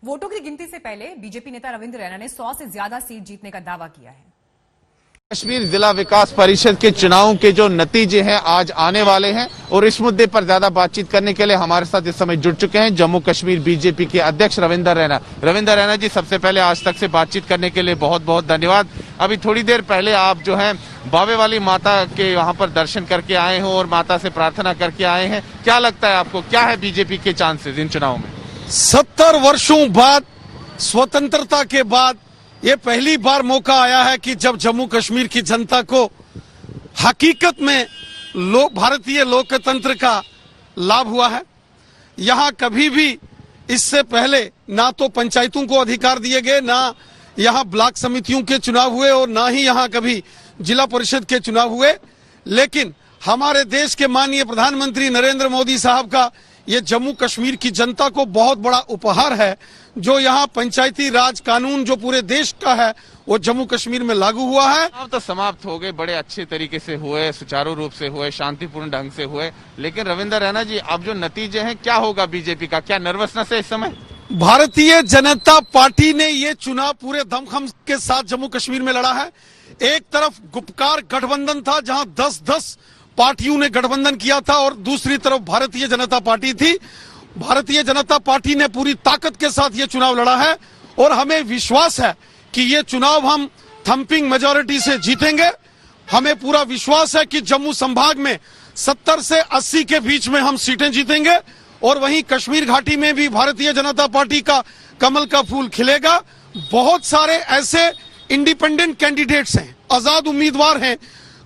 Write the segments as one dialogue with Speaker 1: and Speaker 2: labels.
Speaker 1: वोटों की गिनती से पहले बीजेपी नेता रविंद्र रैना ने 100 से ज्यादा सीट जीतने का दावा किया है।
Speaker 2: कश्मीर जिला विकास परिषद के चुनावों के जो नतीजे हैं आज आने वाले हैं और इस मुद्दे पर ज्यादा बातचीत करने के लिए हमारे साथ इस समय जुड़ चुके हैं जम्मू कश्मीर बीजेपी के अध्यक्ष रविंद्र रैना। रविंद्र रैना जी, सबसे पहले आज तक से बातचीत करने के लिए बहुत बहुत धन्यवाद। अभी थोड़ी देर पहले आप जो है बावे वाली माता के वहां पर दर्शन करके आए हो और माता से प्रार्थना करके आए हैं, क्या लगता है आपको, क्या है बीजेपी के चांसेस इन चुनाव में?
Speaker 3: 70 वर्षों बाद, स्वतंत्रता के बाद ये पहली बार मौका आया है कि जब जम्मू कश्मीर की जनता को हकीकत में भारतीय लोकतंत्र का लाभ हुआ है। यहां कभी भी इससे पहले ना तो पंचायतों को अधिकार दिए गए, ना यहां ब्लॉक समितियों के चुनाव हुए और ना ही यहां कभी जिला परिषद के चुनाव हुए। लेकिन हमारे देश के माननीय प्रधानमंत्री नरेंद्र मोदी साहब का ये जम्मू कश्मीर की जनता को बहुत बड़ा उपहार है। जो यहाँ पंचायती राज कानून जो पूरे देश का है वो जम्मू कश्मीर में लागू हुआ है।
Speaker 2: अब तो समाप्त हो गए, बड़े अच्छे तरीके से हुए, सुचारू रूप से हुए, शांतिपूर्ण ढंग से हुए। लेकिन रविंद्र रैना जी, अब जो नतीजे हैं क्या होगा बीजेपी का, क्या नर्वसनेस है इस समय?
Speaker 3: भारतीय जनता पार्टी ने ये चुनाव पूरे दमखम के साथ जम्मू कश्मीर में लड़ा है। एक तरफ गुपकार गठबंधन था जहां 10-10 पार्टियों ने गठबंधन किया था और दूसरी तरफ भारतीय जनता पार्टी थी। भारतीय जनता पार्टी ने पूरी ताकत के साथ ये चुनाव लड़ा है और हमें विश्वास है कि ये चुनाव हम थंपिंग मेजॉरिटी से जीतेंगे। हमें पूरा विश्वास है कि जम्मू संभाग में 70 से 80 के बीच में हम सीटें जीतेंगे और वहीं कश्मीर घाटी में भी भारतीय जनता पार्टी का कमल का फूल खिलेगा। बहुत सारे ऐसे इंडिपेंडेंट कैंडिडेट्स हैं, आजाद उम्मीदवार हैं,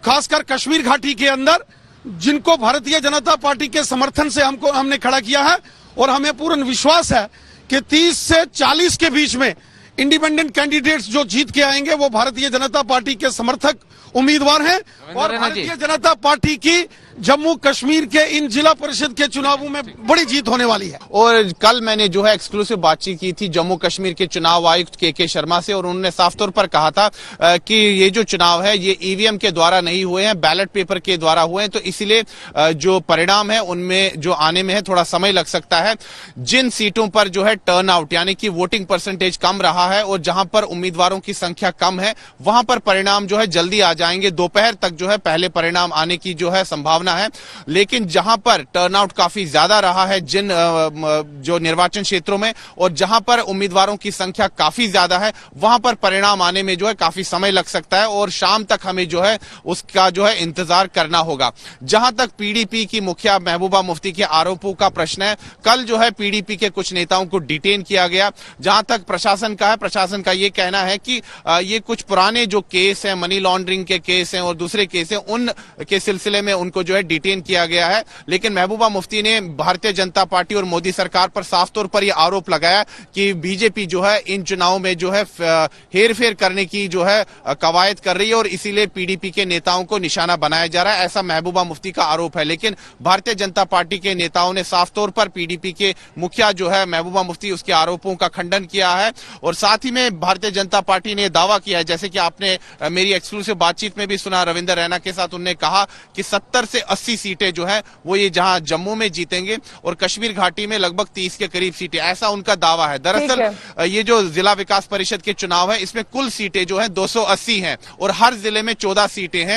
Speaker 3: खासकर कश्मीर घाटी के अंदर, जिनको भारतीय जनता पार्टी के समर्थन से हमने खड़ा किया है और हमें पूर्ण विश्वास है कि 30 से 40 के बीच में इंडिपेंडेंट कैंडिडेट्स जो जीत के आएंगे वो भारतीय जनता पार्टी के समर्थक उम्मीदवार हैं और भारतीय जनता पार्टी की जम्मू कश्मीर के इन जिला परिषद के चुनावों में बड़ी जीत होने वाली है।
Speaker 2: और कल मैंने जो है एक्सक्लूसिव बातचीत की थी जम्मू कश्मीर के चुनाव आयुक्त के शर्मा से और उन्होंने साफ तौर पर कहा था कि ये जो चुनाव है ये ईवीएम के द्वारा नहीं हुए हैं, बैलेट पेपर के द्वारा हुए हैं, तो इसीलिए जो परिणाम है उनमें जो आने में है थोड़ा समय लग सकता है। जिन सीटों पर जो है टर्न आउट यानी कि वोटिंग परसेंटेज कम रहा है और जहां पर उम्मीदवारों की संख्या कम है वहां पर परिणाम जो है जल्दी आ जाएंगे। दोपहर तक जो है पहले परिणाम आने की जो है संभावना है। लेकिन जहां पर टर्नआउट काफी ज्यादा रहा है जिन जो निर्वाचन क्षेत्रों में और जहां पर उम्मीदवारों की संख्या काफी ज्यादा है वहां पर परिणाम आने में जो है काफी समय लग सकता है और शाम तक हमें जो है उसका जो है इंतजार करना होगा। जहां तक पीडीपी की मुखिया महबूबा मुफ्ती के आरोपों का प्रश्न है, कल जो है पीडीपी के कुछ नेताओं को डिटेन किया गया। जहां तक प्रशासन का है, प्रशासन का ये कहना है कि ये कुछ पुराने जो केस है, मनी लॉन्ड्रिंग के केस हैं और दूसरे केस हैं, उन के सिलसिले में उनको जो है डिटेन किया गया है। लेकिन महबूबा मुफ्ती ने भारतीय जनता पार्टी और मोदी सरकार पर साफ तौर पर यह आरोप लगाया कि बीजेपी जो है इन चुनावों में जो है हेरफेर करने की जो है कवायद कर रही है और इसीलिए पीडीपी के नेताओं को निशाना बनाया जा रहा है, ऐसा महबूबा मुफ्ती का आरोप है। लेकिन भारतीय जनता पार्टी के नेताओं ने साफ तौर पर पीडीपी के मुखिया जो है महबूबा मुफ्ती उसके आरोपों का खंडन किया है और साथ ही में भारतीय जनता पार्टी ने दावा किया है, जैसे कि आपने मेरी एक्सक्लूसिव बातचीत में भी सुना रविंद्र रैना के साथ, उन्होंने कहा कि 70 से 80 सीटें जो है वो ये जहां जम्मू में जीतेंगे और कश्मीर घाटी में लगभग 30 के करीब सीटें, ऐसा उनका दावा है। दरअसल ये जो जिला विकास परिषद के चुनाव है इसमें कुल सीटें जो है 280 हैं और हर जिले में 14 सीटें हैं।